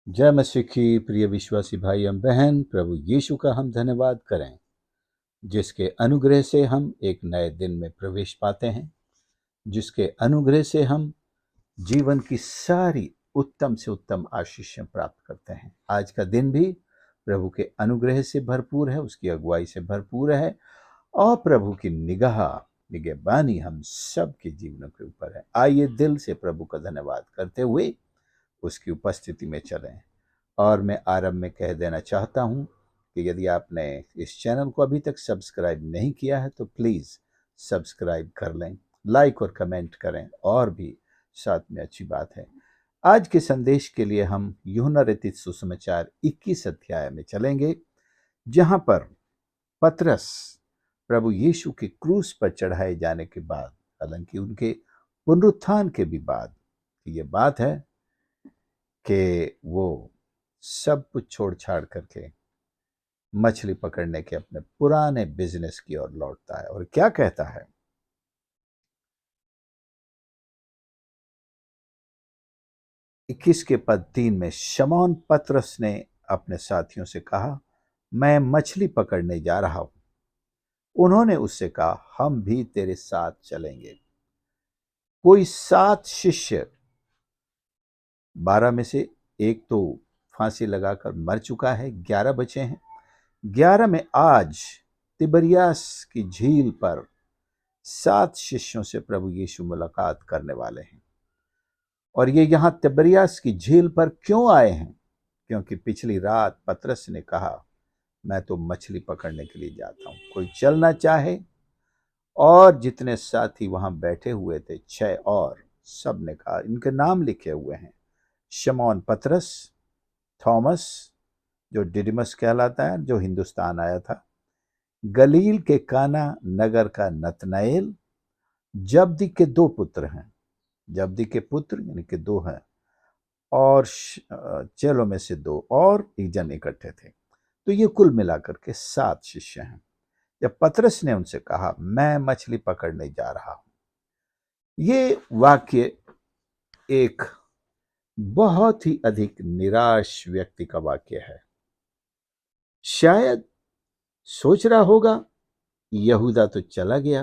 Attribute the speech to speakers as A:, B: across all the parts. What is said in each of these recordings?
A: जय मसीह की प्रिय विश्वासी भाई एवं बहन, प्रभु यीशु का हम धन्यवाद करें जिसके अनुग्रह से हम एक नए दिन में प्रवेश पाते हैं, जिसके अनुग्रह से हम जीवन की सारी उत्तम से उत्तम आशीषें प्राप्त करते हैं। आज का दिन भी प्रभु के अनुग्रह से भरपूर है, उसकी अगुवाई से भरपूर है और प्रभु की निगहबानी हम सब के जीवनों के ऊपर है। आइए दिल से प्रभु का धन्यवाद करते हुए उसकी उपस्थिति में चलें। और मैं आरंभ में कह देना चाहता हूं कि यदि आपने इस चैनल को अभी तक सब्सक्राइब नहीं किया है तो प्लीज़ सब्सक्राइब कर लें, लाइक और कमेंट करें, और भी साथ में अच्छी बात है। आज के संदेश के लिए हम यूहन्ना रचित सुसमाचार 21 अध्याय में चलेंगे, जहां पर पतरस प्रभु यीशु के क्रूस पर चढ़ाए जाने के बाद, हालांकि उनके पुनरुत्थान के भी बाद, ये बात है कि वो सब कुछ छोड़ छाड़ करके मछली पकड़ने के अपने पुराने बिजनेस की ओर लौटता है। और क्या कहता है, 21 के पद 3 में, शमौन पतरस ने अपने साथियों से कहा, मैं मछली पकड़ने जा रहा हूं। उन्होंने उससे कहा, हम भी तेरे साथ चलेंगे। कोई 7 शिष्य, 12 में से एक तो फांसी लगाकर मर चुका है, 11 बचे हैं। 11 में आज तिबरियास की झील पर 7 शिष्यों से प्रभु यीशु मुलाकात करने वाले हैं। और ये यहां तिबरियास की झील पर क्यों आए हैं? क्योंकि पिछली रात पतरस ने कहा, मैं तो मछली पकड़ने के लिए जाता हूं, कोई चलना चाहे? और जितने साथी वहां बैठे हुए थे, 6 और, सब ने कहा, इनके नाम लिखे हुए हैं, शमौन पतरस, थॉमस जो डिडिमस कहलाता है, जो हिंदुस्तान आया था, गलील के काना नगर का नतनएल, जब्दी के 2 पुत्र हैं, जब्दी के पुत्र यानी कि 2 हैं, और चेलों में से 2 और एक जन इकट्ठे थे। तो ये कुल मिलाकर के 7 शिष्य हैं। जब पतरस ने उनसे कहा, मैं मछली पकड़ने जा रहा हूं, ये वाक्य एक बहुत ही अधिक निराश व्यक्ति का वाक्य है। शायद सोच रहा होगा, यहूदा तो चला गया,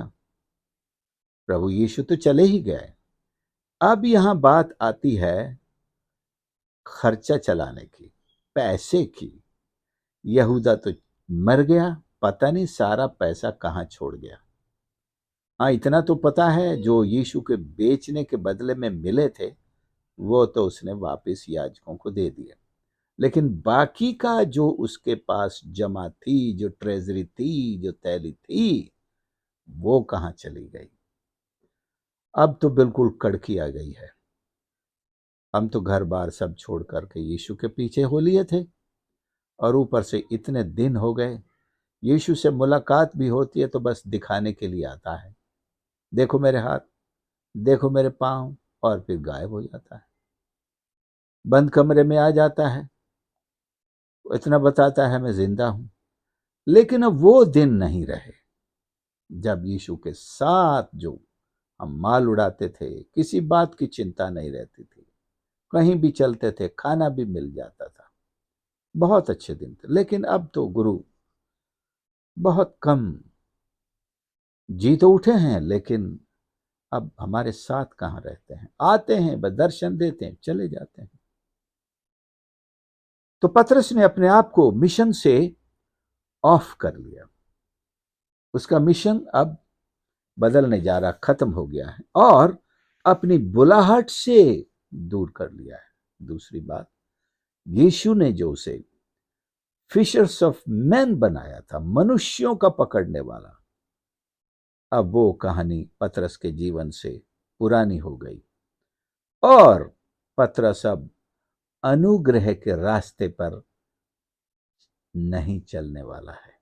A: प्रभु यीशु तो चले ही गए, अब यहां बात आती है खर्चा चलाने की, पैसे की। यहूदा तो मर गया, पता नहीं सारा पैसा कहां छोड़ गया। हाँ, इतना तो पता है, जो यीशु के बेचने के बदले में मिले थे वो तो उसने वापस याजकों को दे दिया, लेकिन बाकी का जो उसके पास जमा थी, जो ट्रेजरी थी, जो थैली थी, वो कहां चली गई? अब तो बिल्कुल कड़की आ गई है। हम तो घर बार सब छोड़ करके यीशु के पीछे हो लिए थे, और ऊपर से इतने दिन हो गए, यीशु से मुलाकात भी होती है तो बस दिखाने के लिए आता है, देखो मेरे हाथ, देखो मेरे पांव, और फिर गायब हो जाता है। बंद कमरे में आ जाता है, इतना बताता है मैं जिंदा हूं। लेकिन अब वो दिन नहीं रहे जब यीशु के साथ जो हम माल उड़ाते थे, किसी बात की चिंता नहीं रहती थी, कहीं भी चलते थे, खाना भी मिल जाता था, बहुत अच्छे दिन थे। लेकिन अब तो गुरु बहुत कम जी तो उठे हैं, लेकिन अब हमारे साथ कहां रहते हैं? आते हैं, बस दर्शन देते हैं, चले जाते हैं। तो पतरस ने अपने आप को मिशन से ऑफ कर लिया। उसका मिशन अब बदलने जा रहा, खत्म हो गया है, और अपनी बुलाहट से दूर कर लिया है। दूसरी बात, यीशु ने जो उसे फिशर्स ऑफ मैन बनाया था, मनुष्यों का पकड़ने वाला, अब वो कहानी पतरस के जीवन से पुरानी हो गई, और पतरस अब अनुग्रह के रास्ते पर नहीं चलने वाला है।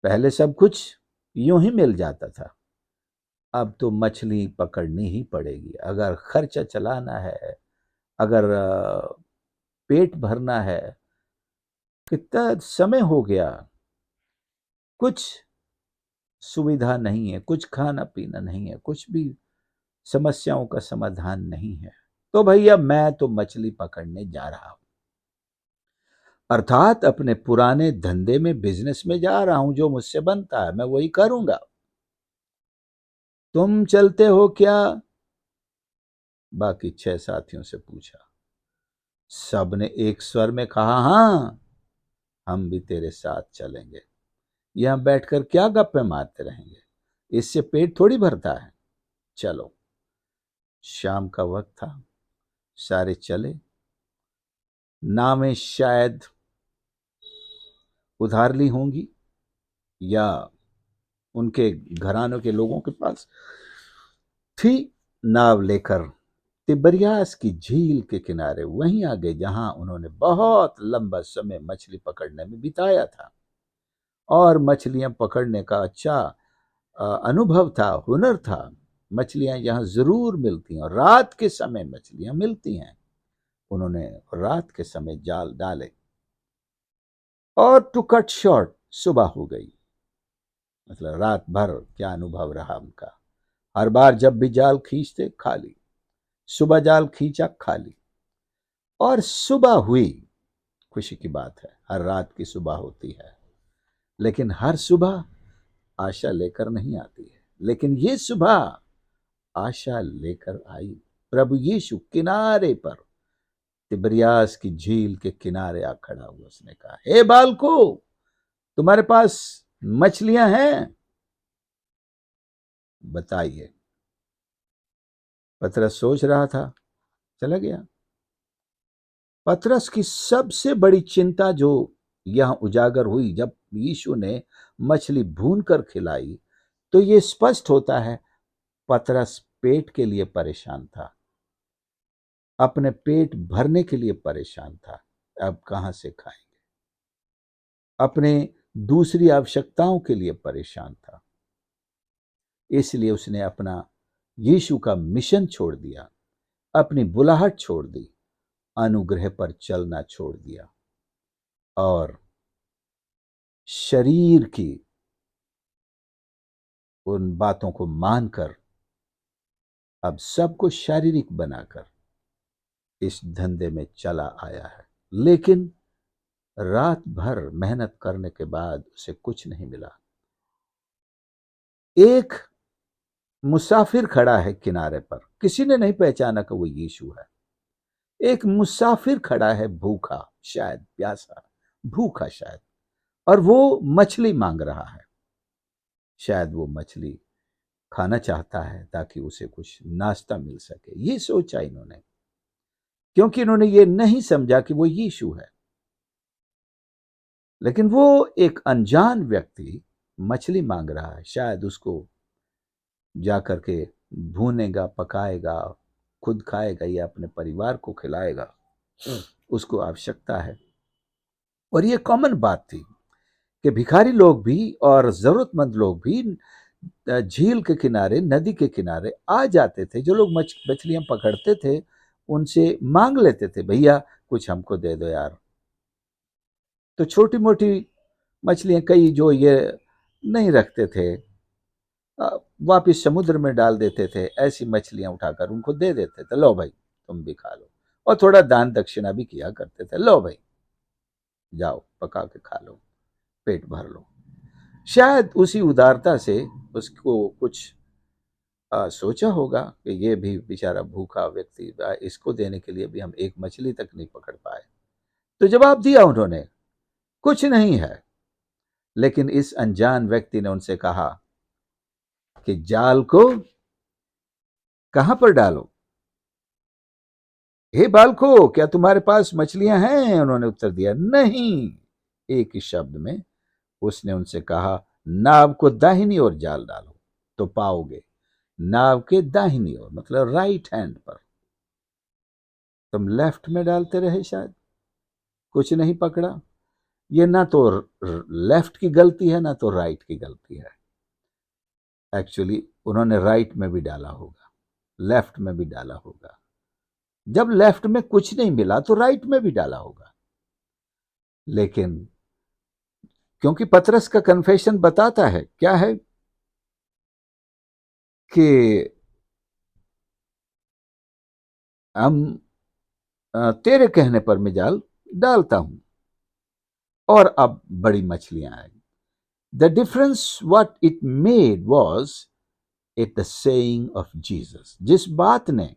A: पहले सब कुछ यूं ही मिल जाता था, अब तो मछली पकड़नी ही पड़ेगी। अगर खर्चा चलाना है, अगर पेट भरना है, कितना समय हो गया, कुछ सुविधा नहीं है, कुछ खाना पीना नहीं है, कुछ भी समस्याओं का समाधान नहीं है, तो भैया मैं तो मछली पकड़ने जा रहा हूं। अर्थात अपने पुराने धंधे में, बिजनेस में जा रहा हूं, जो मुझसे बनता है मैं वही करूंगा। तुम चलते हो क्या? बाकी 6 साथियों से पूछा। सबने एक स्वर में कहा, हां, हम भी तेरे साथ चलेंगे। यहां बैठकर क्या गप्पे मारते रहेंगे, इससे पेट थोड़ी भरता है। चलो। शाम का वक्त था, सारे चले। नावें शायद उधार ली होंगी या उनके घरानों के लोगों के पास थी। नाव लेकर तिबरियास की झील के किनारे वहीं आ गए जहां उन्होंने बहुत लंबा समय मछली पकड़ने में बिताया था, और मछलियां पकड़ने का अच्छा अनुभव था, हुनर था। मछलियां यहां जरूर मिलती हैं और रात के समय मछलियां मिलती हैं। उन्होंने रात के समय जाल डाले और टू कट शॉर्ट, सुबह हो गई। मतलब रात भर क्या अनुभव रहा उनका। हर बार जब भी जाल खींचते, खाली। सुबह जाल खींचा, खाली। और सुबह हुई। खुशी की बात है, हर रात की सुबह होती है, लेकिन हर सुबह आशा लेकर नहीं आती है। लेकिन ये सुबह आशा लेकर आई। प्रभु यीशु किनारे पर, तिबरियास की झील के किनारे आ खड़ा हुआ। उसने कहा, हे बालको, तुम्हारे पास मछलियां हैं? बताइए। पतरस सोच रहा था, चला गया। पतरस की सबसे बड़ी चिंता जो यहां उजागर हुई जब यीशु ने मछली भून कर खिलाई, तो ये स्पष्ट होता है, पतरस पेट के लिए परेशान था, अपने पेट भरने के लिए परेशान था। अब कहां से खाएंगे? अपने दूसरी आवश्यकताओं के लिए परेशान था। इसलिए उसने अपना यीशु का मिशन छोड़ दिया, अपनी बुलाहट छोड़ दी, अनुग्रह पर चलना छोड़ दिया, और शरीर की उन बातों को मानकर अब सब कुछ शारीरिक बनाकर इस धंधे में चला आया है। लेकिन रात भर मेहनत करने के बाद उसे कुछ नहीं मिला। एक मुसाफिर खड़ा है किनारे पर, किसी ने नहीं पहचाना कि वो यीशु है। एक मुसाफिर खड़ा है, भूखा, शायद प्यासा, भूखा शायद, और वो मछली मांग रहा है। शायद वो मछली खाना चाहता है ताकि उसे कुछ नाश्ता मिल सके। ये सोचा इन्होंने, क्योंकि इन्होंने ये नहीं समझा कि वो यीशु है। लेकिन वो एक अनजान व्यक्ति मछली मांग रहा है। शायद उसको जाकर के भूनेगा, पकाएगा, खुद खाएगा या अपने परिवार को खिलाएगा। उसको आवश्यकता है। और ये कॉमन बात थी कि भिखारी लोग भी और जरूरतमंद लोग भी झील के किनारे, नदी के किनारे आ जाते थे। जो लोग मछलियां पकड़ते थे उनसे मांग लेते थे, भैया कुछ हमको दे दो यार। तो छोटी मोटी मछलियां कई जो ये नहीं रखते थे, वापिस समुद्र में डाल देते थे। ऐसी मछलियां उठाकर उनको दे देते थे, लो भाई तुम भी खा लो। और थोड़ा दान दक्षिणा भी किया करते थे, लो भाई जाओ पका के खा लो, पेट भर लो। शायद उसी उदारता से उसको कुछ सोचा होगा कि ये भी बेचारा भूखा व्यक्ति, इसको देने के लिए भी हम एक मछली तक नहीं पकड़ पाए। तो जवाब दिया उन्होंने, कुछ नहीं है। लेकिन इस अनजान व्यक्ति ने उनसे कहा कि जाल को कहां पर डालो? हे बालको, क्या तुम्हारे पास मछलियां हैं? उन्होंने उत्तर दिया, नहीं। एक ही शब्द में उसने उनसे कहा, नाव को दाहिनी ओर जाल डालो तो पाओगे। नाव के दाहिनी ओर मतलब राइट हैंड पर। तुम लेफ्ट में डालते रहे, शायद कुछ नहीं पकड़ा। ये ना तो लेफ्ट की गलती है ना तो राइट की गलती है। एक्चुअली उन्होंने राइट में भी डाला होगा, लेफ्ट में भी डाला होगा। जब लेफ्ट में कुछ नहीं मिला तो राइट में भी डाला होगा। लेकिन क्योंकि पतरस का कन्फेशन बताता है, क्या है कि हम तेरे कहने पर मैं जाल डालता हूं। और अब बड़ी मछलियां आई। The difference what it made was it the saying of Jesus. जिस बात ने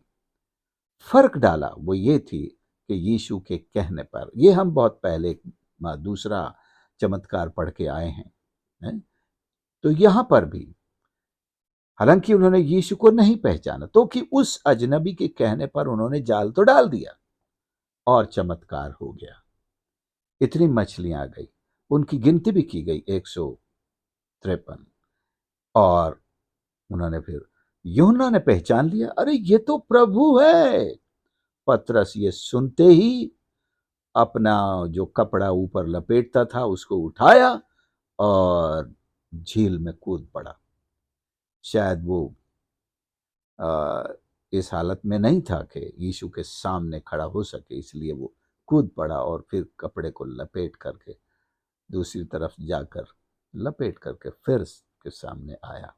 A: फर्क डाला वो ये थी कि यीशु के कहने पर, ये हम बहुत पहले दूसरा चमत्कार पढ़ के आए हैं। तो यहां पर भी हालांकि उन्होंने यीशु को नहीं पहचाना, तो कि उस अजनबी के कहने पर उन्होंने जाल तो डाल दिया और चमत्कार हो गया। इतनी मछलियां आ गई, उनकी गिनती भी की गई 153। और उन्होंने फिर यूहन्ना ने पहचान लिया, अरे ये तो प्रभु है। पतरस ये सुनते ही अपना जो कपड़ा ऊपर लपेटता था उसको उठाया और झील में कूद पड़ा। शायद वो इस हालत में नहीं था कि यीशु के सामने खड़ा हो सके, इसलिए वो कूद पड़ा और फिर कपड़े को लपेट करके दूसरी तरफ जाकर लपेट करके फिर के सामने आया।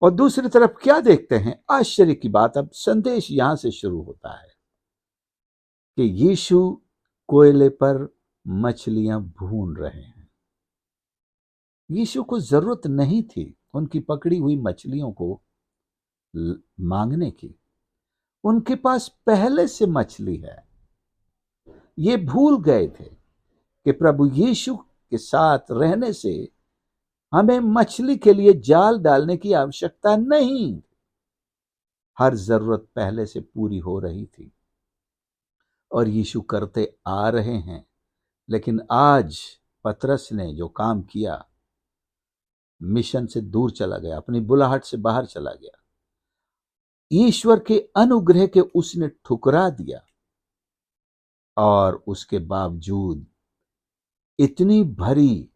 A: और दूसरी तरफ क्या देखते हैं? आश्चर्य की बात, अब संदेश यहां से शुरू होता है कि यीशु कोयले पर मछलियां भून रहे हैं। यीशु को जरूरत नहीं थी उनकी पकड़ी हुई मछलियों को मांगने की, उनके पास पहले से मछली है। ये भूल गए थे कि प्रभु यीशु के साथ रहने से हमें मछली के लिए जाल डालने की आवश्यकता नहीं, हर जरूरत पहले से पूरी हो रही थी और यीशु करते आ रहे हैं। लेकिन आज पतरस ने जो काम किया, मिशन से दूर चला गया, अपनी बुलाहट से बाहर चला गया, ईश्वर के अनुग्रह के उसने ठुकरा दिया और उसके बावजूद इतनी भरी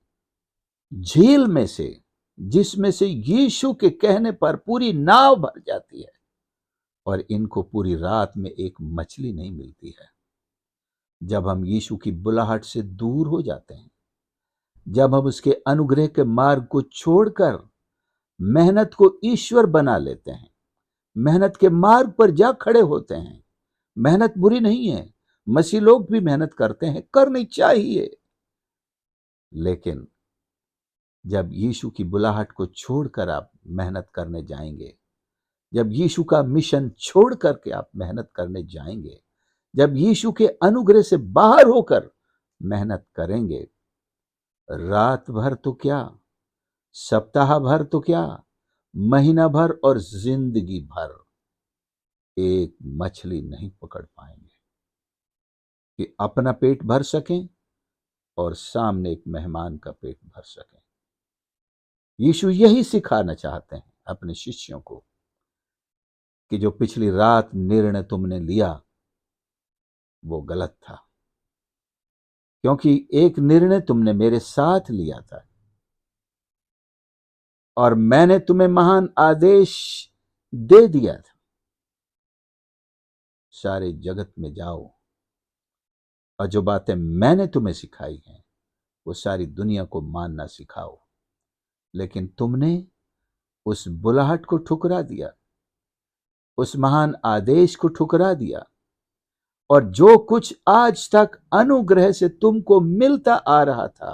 A: झील में से, जिसमें से यीशु के कहने पर पूरी नाव भर जाती है और इनको पूरी रात में एक मछली नहीं मिलती है। जब हम यीशु की बुलाहट से दूर हो जाते हैं, जब हम उसके अनुग्रह के मार्ग को छोड़कर मेहनत को ईश्वर बना लेते हैं, मेहनत के मार्ग पर जा खड़े होते हैं। मेहनत बुरी नहीं है, मसीह लोग भी मेहनत करते हैं, करनी चाहिए। लेकिन जब यीशु की बुलाहट को छोड़कर आप मेहनत करने जाएंगे, जब यीशु का मिशन छोड़ करके आप मेहनत करने जाएंगे, जब यीशु के अनुग्रह से बाहर होकर मेहनत करेंगे, रात भर तो क्या, सप्ताह भर तो क्या, महीना भर और जिंदगी भर एक मछली नहीं पकड़ पाएंगे कि अपना पेट भर सकें और सामने एक मेहमान का पेट भर सकें। यीशु यही सिखाना चाहते हैं अपने शिष्यों को कि जो पिछली रात निर्णय तुमने लिया वो गलत था, क्योंकि एक निर्णय तुमने मेरे साथ लिया था और मैंने तुम्हें महान आदेश दे दिया था, सारे जगत में जाओ और जो बातें मैंने तुम्हें सिखाई हैं वो सारी दुनिया को मानना सिखाओ। लेकिन तुमने उस बुलाहट को ठुकरा दिया, उस महान आदेश को ठुकरा दिया और जो कुछ आज तक अनुग्रह से तुमको मिलता आ रहा था,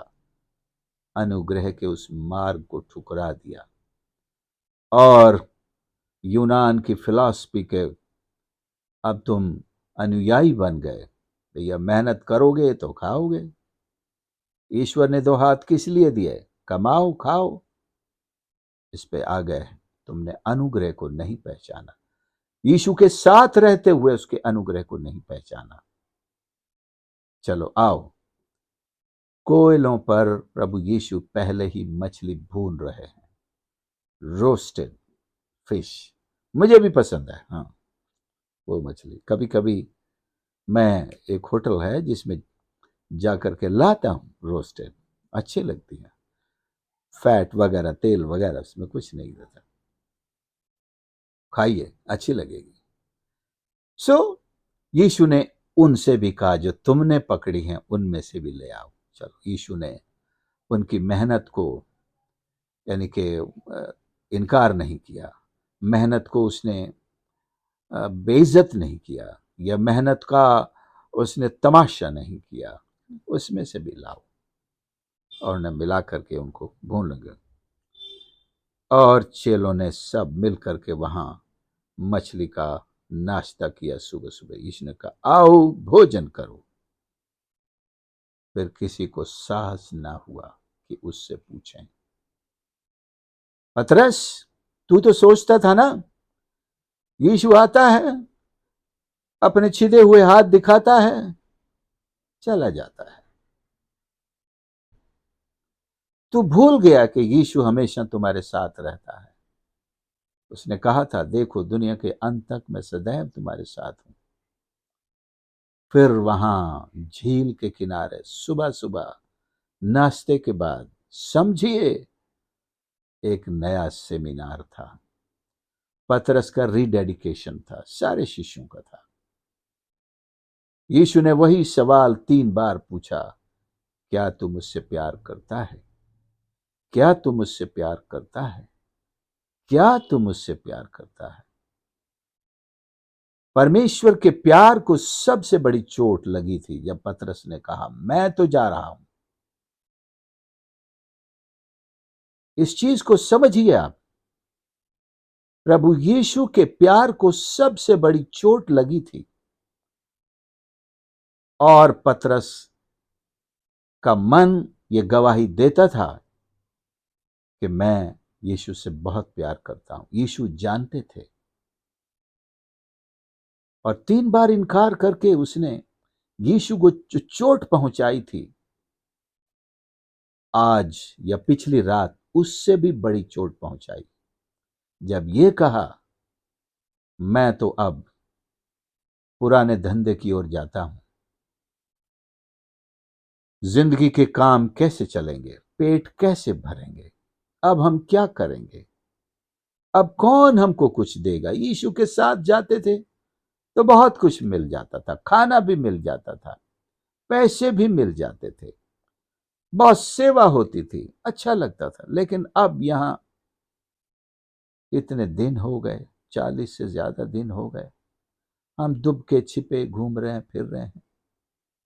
A: अनुग्रह के उस मार्ग को ठुकरा दिया और यूनान की फिलॉसफी के अब तुम अनुयायी बन गए। भैया मेहनत करोगे तो खाओगे, ईश्वर ने दो हाथ किस लिए दिए? कमाओ खाओ। इस पे आ गए, तुमने अनुग्रह को नहीं पहचाना, यीशु के साथ रहते हुए उसके अनुग्रह को नहीं पहचाना। चलो आओ, कोयलों पर प्रभु यीशु पहले ही मछली भून रहे हैं, रोस्टेड फिश। मुझे भी पसंद है, हाँ वो मछली। कभी कभी मैं, एक होटल है जिसमें जाकर के लाता हूं रोस्टेड, अच्छी लगती है, फैट वगैरह तेल वगैरह उसमें कुछ नहीं रहता, खाइए अच्छी लगेगी। सो यीशु ने उनसे भी कहा जो तुमने पकड़ी हैं उनमें से भी ले आओ। चलो, यीशु ने उनकी मेहनत को यानी कि इनकार नहीं किया, मेहनत को उसने बेइज्जत नहीं किया या मेहनत का उसने तमाशा नहीं किया, उसमें से भी लाओ। और उन्हें मिला करके उनको भून लगे। और चेलों ने सब मिल करके वहां मछली का नाश्ता किया सुबह सुबह। यीशु ने कहा, आओ भोजन करो। फिर किसी को साहस ना हुआ कि उससे पूछें, पतरस, तू तो सोचता था ना यीशु आता है, अपने छिदे हुए हाथ दिखाता है, चला जाता है। तू भूल गया कि यीशु हमेशा तुम्हारे साथ रहता है। उसने कहा था, देखो दुनिया के अंत तक मैं सदैव तुम्हारे साथ हूं। फिर वहां झील के किनारे सुबह सुबह नाश्ते के बाद समझिए एक नया सेमिनार था। पतरस का रीडेडिकेशन था, सारे शिष्यों का था। यीशु ने वही सवाल 3 बार पूछा, क्या तू मुझसे प्यार करता है? क्या तू मुझसे प्यार करता है? क्या तू मुझसे प्यार करता है? परमेश्वर के प्यार को सबसे बड़ी चोट लगी थी जब पतरस ने कहा, मैं तो जा रहा हूं। इस चीज को समझिए आप। प्रभु यीशु के प्यार को सबसे बड़ी चोट लगी थी और पतरस का मन यह गवाही देता था कि मैं यीशु से बहुत प्यार करता हूं। यीशु जानते थे और 3 बार इनकार करके उसने यीशु को जो चोट पहुंचाई थी, आज या पिछली रात उससे भी बड़ी चोट पहुंचाई जब ये कहा, मैं तो अब पुराने धंधे की ओर जाता हूं। जिंदगी के काम कैसे चलेंगे, पेट कैसे भरेंगे, अब हम क्या करेंगे, अब कौन हमको कुछ देगा। यीशु के साथ जाते थे तो बहुत कुछ मिल जाता था, खाना भी मिल जाता था, पैसे भी मिल जाते थे, बहुत सेवा होती थी, अच्छा लगता था। लेकिन अब यहां इतने दिन हो गए, 40 से ज्यादा दिन हो गए, हम दुब के छिपे घूम रहे हैं, फिर रहे हैं,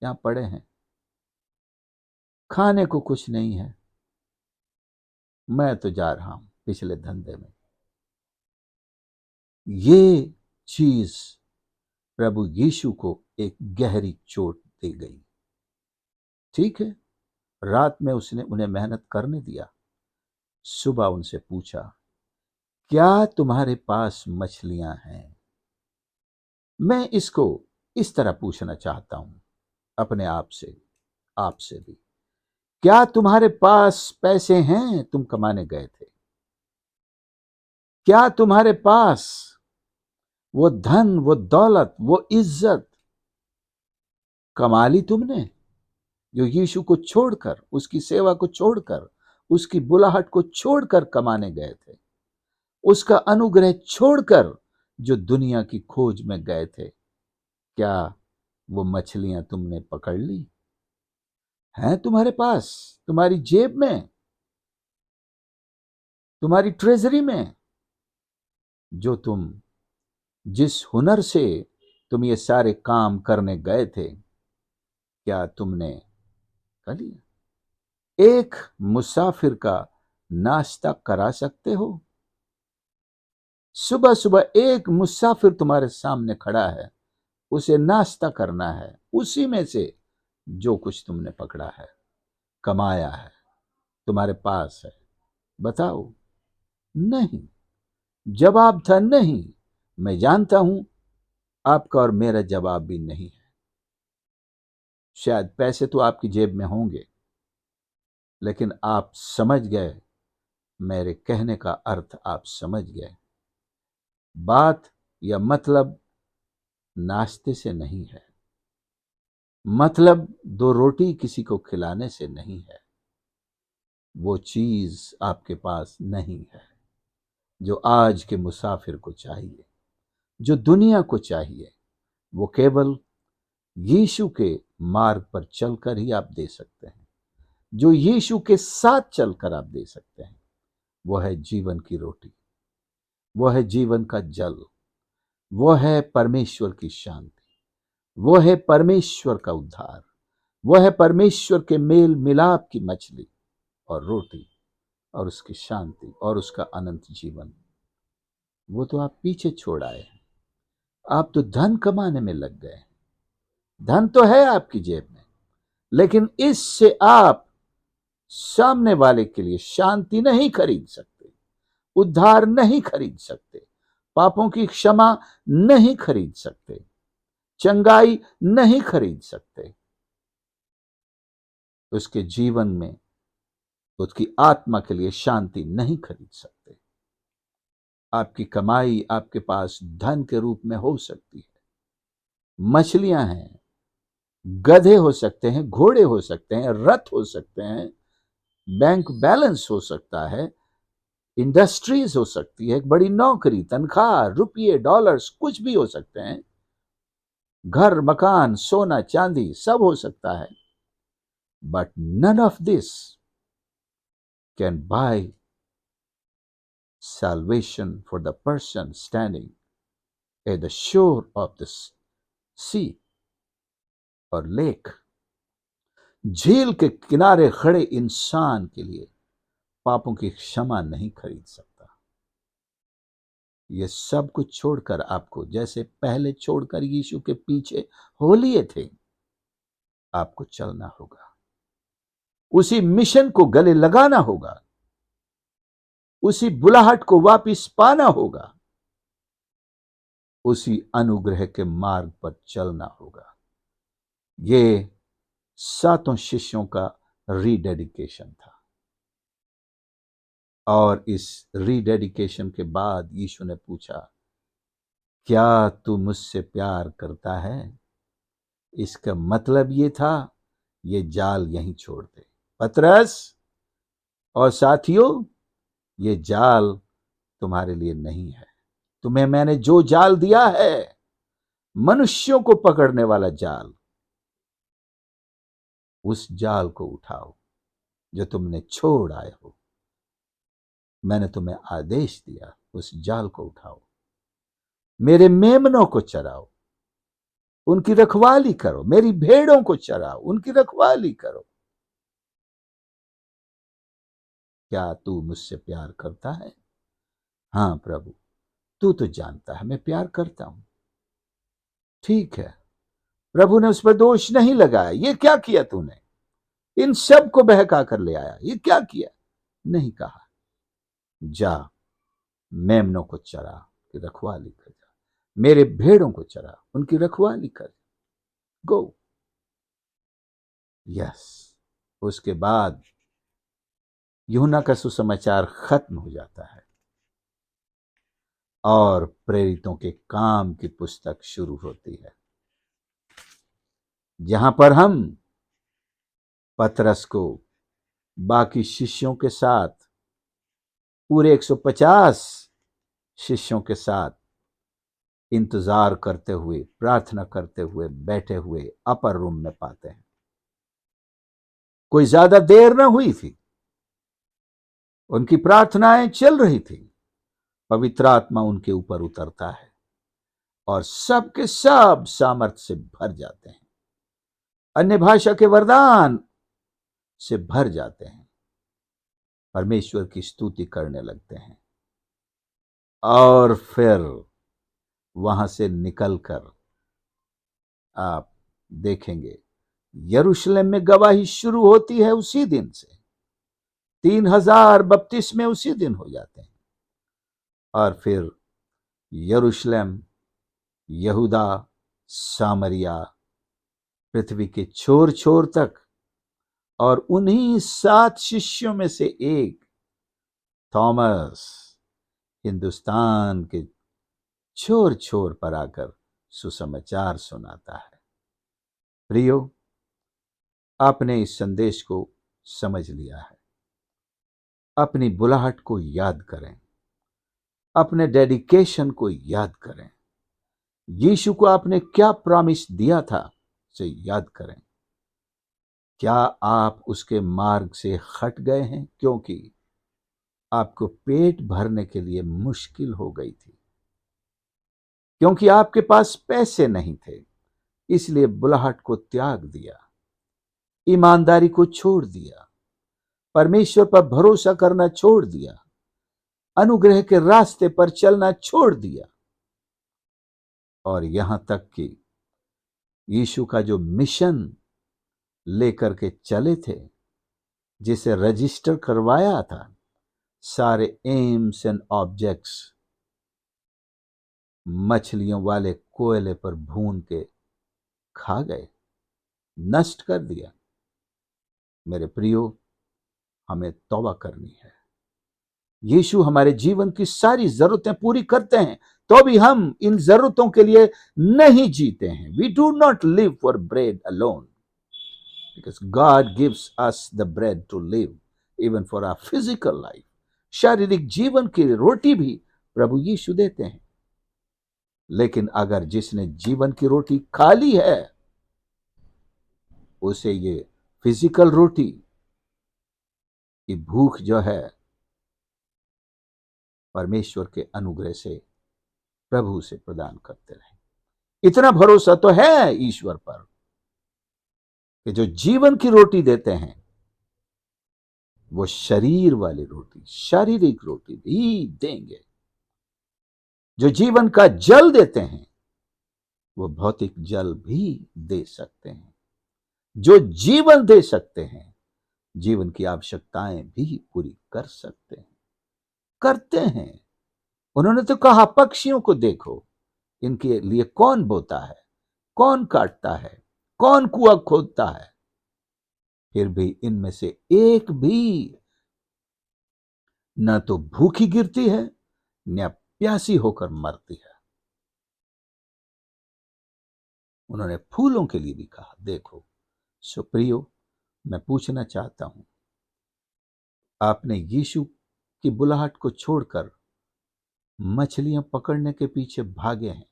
A: यहां पड़े हैं, खाने को कुछ नहीं है, मैं तो जा रहा हूं पिछले धंधे में। ये चीज प्रभु यीशु को एक गहरी चोट दे गई। ठीक है, रात में उसने उन्हें मेहनत करने दिया। सुबह उनसे पूछा, क्या तुम्हारे पास मछलियां हैं? मैं इसको इस तरह पूछना चाहता हूं अपने आप से, आपसे भी। क्या तुम्हारे पास पैसे हैं? तुम कमाने गए थे। क्या तुम्हारे पास वो धन, वो दौलत, वो इज्जत कमा ली तुमने, जो यीशु को छोड़कर, उसकी सेवा को छोड़कर, उसकी बुलाहट को छोड़कर कमाने गए थे, उसका अनुग्रह छोड़कर जो दुनिया की खोज में गए थे? क्या वो मछलियां तुमने पकड़ ली? हैं तुम्हारे पास, तुम्हारी जेब में, तुम्हारी ट्रेजरी में, जो तुम जिस हुनर से तुम ये सारे काम करने गए थे, क्या तुमने कर लिया? एक मुसाफिर का नाश्ता करा सकते हो? सुबह सुबह एक मुसाफिर तुम्हारे सामने खड़ा है, उसे नाश्ता करना है, उसी में से जो कुछ तुमने पकड़ा है, कमाया है, तुम्हारे पास है। बताओ। नहीं। जवाब था नहीं। मैं जानता हूं आपका और मेरा जवाब भी नहीं है। शायद पैसे तो आपकी जेब में होंगे, लेकिन आप समझ गए, मेरे कहने का अर्थ आप समझ गए। बात या मतलब नाश्ते से नहीं है, मतलब 2 रोटी किसी को खिलाने से नहीं है। वो चीज आपके पास नहीं है जो आज के मुसाफिर को चाहिए, जो दुनिया को चाहिए। वो केवल यीशु के मार्ग पर चलकर ही आप दे सकते हैं, जो यीशु के साथ चलकर आप दे सकते हैं। वो है जीवन की रोटी, वो है जीवन का जल, वो है परमेश्वर की शांति, वो है परमेश्वर का उद्धार, वो है परमेश्वर के मेल मिलाप की मछली। और रोटी और उसकी शांति और उसका अनंत जीवन, वो तो आप पीछे छोड़ आए हैं। आप तो धन कमाने में लग गए। धन तो है आपकी जेब में, लेकिन इससे आप सामने वाले के लिए शांति नहीं खरीद सकते, उद्धार नहीं खरीद सकते, पापों की क्षमा नहीं खरीद सकते, चंगाई नहीं खरीद सकते। उसके जीवन में उसकी आत्मा के लिए शांति नहीं खरीद सकते। आपकी कमाई आपके पास धन के रूप में हो सकती है, मछलियां हैं, गधे हो सकते हैं, घोड़े हो सकते हैं, रथ हो सकते हैं, बैंक बैलेंस हो सकता है, इंडस्ट्रीज हो सकती है, एक बड़ी नौकरी, तनख्वाह, रुपये, डॉलर्स, कुछ भी हो सकते हैं, घर, मकान, सोना, चांदी, सब हो सकता है। But none of this can buy salvation for the person standing at the shore of the sea और लेक। झील के किनारे खड़े इंसान के लिए पापों की क्षमा नहीं खरीद सकता। ये सब कुछ छोड़कर आपको, जैसे पहले छोड़कर यीशु के पीछे हो लिए थे, आपको चलना होगा। उसी मिशन को गले लगाना होगा, उसी बुलाहट को वापिस पाना होगा, उसी अनुग्रह के मार्ग पर चलना होगा। ये 7 शिष्यों का रीडेडिकेशन था। और इस रीडेडिकेशन के बाद यीशु ने पूछा, क्या तू मुझसे प्यार करता है? इसका मतलब ये था, ये जाल यहीं छोड़ दे। पतरस और साथियों, ये जाल तुम्हारे लिए नहीं है। तुम्हें मैंने जो जाल दिया है, मनुष्यों को पकड़ने वाला जाल, उस जाल को उठाओ जो तुमने छोड़ आए हो। मैंने तुम्हें आदेश दिया, उस जाल को उठाओ, मेरे मेमनों को चराओ, उनकी रखवाली करो, मेरी भेड़ों को चराओ, उनकी रखवाली करो। क्या तू मुझसे प्यार करता है? हां प्रभु, तू तो जानता है मैं प्यार करता हूं। ठीक है। प्रभु ने उस पर दोष नहीं लगाया, ये क्या किया तूने, इन सब को बहका कर ले आया, ये क्या किया? नहीं कहा, जा मेमनों को चरा, की रखवाली कर, जा मेरे भेड़ों को चरा, उनकी रखवाली कर, गो। यस। उसके बाद यूहन्ना का सुसमाचार खत्म हो जाता है और प्रेरितों के काम की पुस्तक शुरू होती है, जहां पर हम पतरस को बाकी शिष्यों के साथ, पूरे 150 शिष्यों के साथ इंतजार करते हुए, प्रार्थना करते हुए, बैठे हुए अपर रूम में पाते हैं। कोई ज्यादा देर न हुई थी, उनकी प्रार्थनाएं चल रही थी, पवित्र आत्मा उनके ऊपर उतरता है और सब के सब सामर्थ्य से भर जाते हैं, अन्य भाषा के वरदान से भर जाते हैं, परमेश्वर की स्तुति करने लगते हैं। और फिर वहां से निकलकर आप देखेंगे यरूशलेम में गवाही शुरू होती है उसी दिन से। 3000 बपतिस्मे उसी दिन हो जाते हैं। और फिर यरूशलेम, यहूदा, सामरिया, पृथ्वी के छोर छोर तक, और उन्हीं 7 शिष्यों में से एक थॉमस हिंदुस्तान के छोर छोर पर आकर सुसमाचार सुनाता है। प्रियो, आपने इस संदेश को समझ लिया है। अपनी बुलाहट को याद करें, अपने डेडिकेशन को याद करें, यीशु को आपने क्या प्रॉमिस दिया था उसे याद करें। क्या आप उसके मार्ग से हट गए हैं क्योंकि आपको पेट भरने के लिए मुश्किल हो गई थी, क्योंकि आपके पास पैसे नहीं थे, इसलिए बुलाहट को त्याग दिया, ईमानदारी को छोड़ दिया, परमेश्वर पर भरोसा करना छोड़ दिया, अनुग्रह के रास्ते पर चलना छोड़ दिया, और यहां तक कि यीशु का जो मिशन लेकर के चले थे, जिसे रजिस्टर करवाया था, सारे एम्स एंड ऑब्जेक्ट्स मछलियों वाले कोयले पर भून के खा गए, नष्ट कर दिया। मेरे प्रियो, हमें तौबा करनी है। यीशु हमारे जीवन की सारी जरूरतें पूरी करते हैं, तो भी हम इन जरूरतों के लिए नहीं जीते हैं। We do not live for bread alone, because God gives us the bread to live even for our physical life. शारीरिक जीवन की रोटी भी प्रभु यीशु देते हैं। लेकिन अगर जिसने जीवन की रोटी खा ली है, उसे ये फिजिकल रोटी की भूख जो है, परमेश्वर के अनुग्रह से प्रभु से प्रदान करते रहे। इतना भरोसा तो है ईश्वर पर कि जो जीवन की रोटी देते हैं, वो शरीर वाली रोटी, शारीरिक रोटी भी देंगे। जो जीवन का जल देते हैं, वो भौतिक जल भी दे सकते हैं। जो जीवन दे सकते हैं, जीवन की आवश्यकताएं भी पूरी कर सकते हैं, करते हैं। उन्होंने तो कहा, पक्षियों को देखो, इनके लिए कौन बोता है, कौन काटता है, कौन कुआं खोदता है, फिर भी इनमें से एक भी न तो भूखी गिरती है, न प्यासी होकर मरती है। उन्होंने फूलों के लिए भी कहा, देखो। सुप्रियो, मैं पूछना चाहता हूं, आपने यीशु की बुलाहट को छोड़कर मछलियां पकड़ने के पीछे भागे हैं।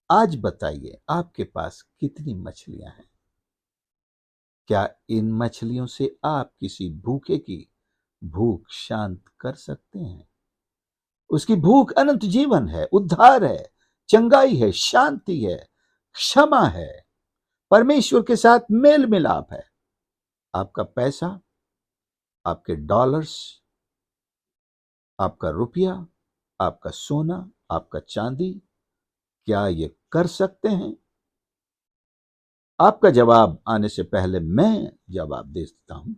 A: आज बताइए, आपके पास कितनी मछलियां हैं? क्या इन मछलियों से आप किसी भूखे की भूख शांत कर सकते हैं? उसकी भूख अनंत जीवन है, उद्धार है, चंगाई है, शांति है, क्षमा है, परमेश्वर के साथ मेल मिलाप है। आपका पैसा, आपके डॉलर्स, आपका रुपया, आपका सोना, आपका चांदी, क्या ये कर सकते हैं? आपका जवाब आने से पहले मैं जवाब दे देता हूं,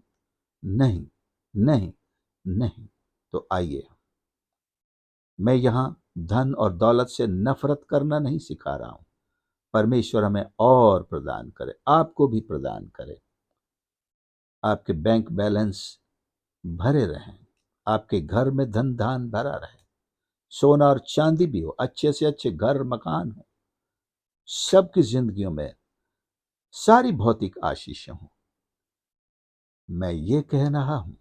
A: नहीं, नहीं, नहीं। तो आइए, मैं यहां धन और दौलत से नफरत करना नहीं सिखा रहा हूं। परमेश्वर हमें और प्रदान करे, आपको भी प्रदान करे। आपके बैंक बैलेंस भरे रहें, आपके घर में धन धान भरा रहे, सोना और चांदी भी हो, अच्छे से अच्छे घर मकान हो, सबकी जिंदगियों में सारी भौतिक आशीषें हों। मैं ये कह रहा हूं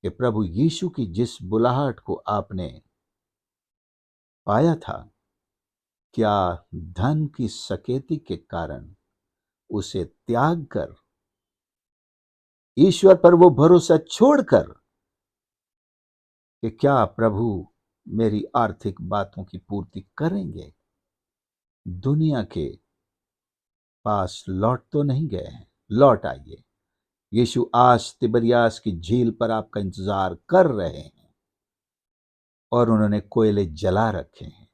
A: कि प्रभु यीशु की जिस बुलाहट को आपने पाया था, क्या धन की सकेती के कारण उसे त्याग कर, ईश्वर पर वो भरोसा छोड़कर कि क्या प्रभु मेरी आर्थिक बातों की पूर्ति करेंगे, दुनिया के पास लौट तो नहीं गए हैं? लौट आइए। यीशु आज तिबरियास की झील पर आपका इंतजार कर रहे हैं, और उन्होंने कोयले जला रखे हैं।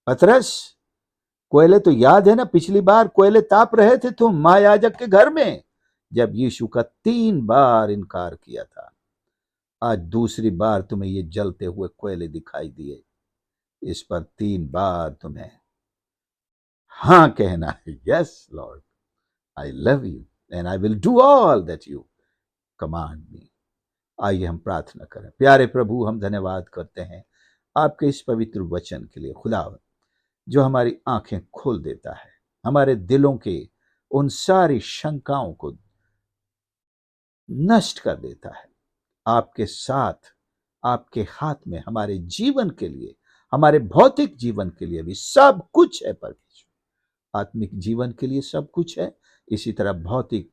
A: पतरस, कोयले तो याद है ना, पिछली बार कोयले ताप रहे थे तुम महायाजक के घर में, जब यीशु का 3 बार इनकार किया था। आज दूसरी बार तुम्हें ये जलते हुए कोयले दिखाई दिए, इस पर 3 बार तुम्हें हाँ कहना है। Yes Lord, I love you and I will do all that you command me. आइए हम प्रार्थना करें। प्यारे प्रभु, हम धन्यवाद करते हैं आपके इस पवित्र वचन के लिए, खुदा, जो हमारी आंखें खोल देता है, हमारे दिलों के उन सारी शंकाओं को नष्ट कर देता है। आपके साथ, आपके हाथ में हमारे जीवन के लिए, हमारे भौतिक जीवन के लिए भी सब कुछ है परमेश्वर। आत्मिक जीवन के लिए सब कुछ है, इसी तरह भौतिक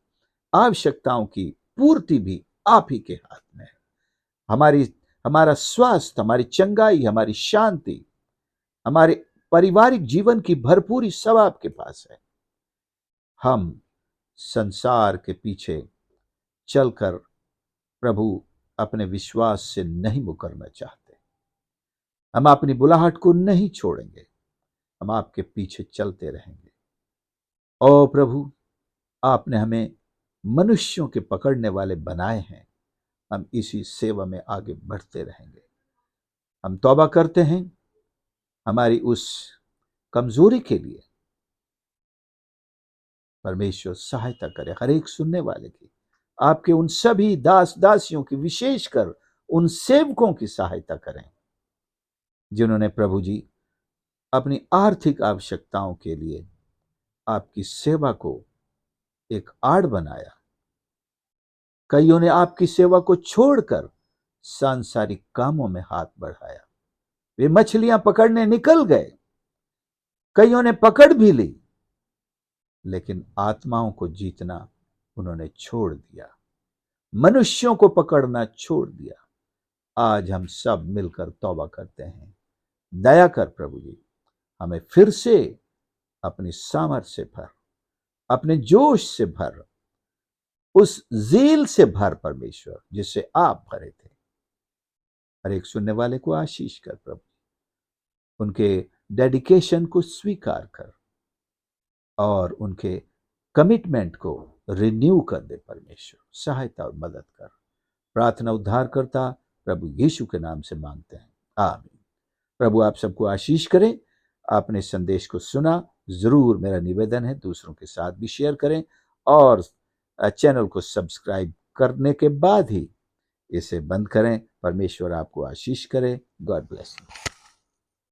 A: आवश्यकताओं की पूर्ति भी आप ही के हाथ में है। हमारा स्वास्थ्य, हमारी चंगाई, हमारी शांति, हमारे पारिवारिक जीवन की भरपूरी सब आपके पास है। हम संसार के पीछे चलकर प्रभु अपने विश्वास से नहीं मुकरना चाहते। हम अपनी बुलाहट को नहीं छोड़ेंगे, हम आपके पीछे चलते रहेंगे। ओ प्रभु, आपने हमें मनुष्यों के पकड़ने वाले बनाए हैं, हम इसी सेवा में आगे बढ़ते रहेंगे। हम तौबा करते हैं हमारी उस कमजोरी के लिए। परमेश्वर सहायता करे हर एक सुनने वाले की, आपके उन सभी दास दासियों की, विशेषकर उन सेवकों की सहायता करें जिन्होंने प्रभु जी अपनी आर्थिक आवश्यकताओं के लिए आपकी सेवा को एक आड़ बनाया। कईयों ने आपकी सेवा को छोड़कर सांसारिक कामों में हाथ बढ़ाया। वे मछलियां पकड़ने निकल गए, कईयों ने पकड़ भी ली, लेकिन आत्माओं को जीतना उन्होंने छोड़ दिया, मनुष्यों को पकड़ना छोड़ दिया। आज हम सब मिलकर तौबा करते हैं, दया कर प्रभु जी, हमें फिर से अपनी सामर्थ से भर, अपने जोश से भर, उस ज़ील से भर परमेश्वर जिससे आप भरे थे। हर एक सुनने वाले को आशीष कर प्रभु, उनके डेडिकेशन को स्वीकार कर और उनके कमिटमेंट को रिन्यू कर दे। परमेश्वर सहायता और मदद कर। प्रार्थना उद्धार करता प्रभु यीशु के नाम से मांगते हैं, आमीन। प्रभु आप सबको आशीष करें। आपने संदेश को सुना, जरूर मेरा निवेदन है दूसरों के साथ भी शेयर करें और चैनल को सब्सक्राइब करने के बाद ही इसे बंद करें। परमेश्वर आपको आशीष करे। God bless you.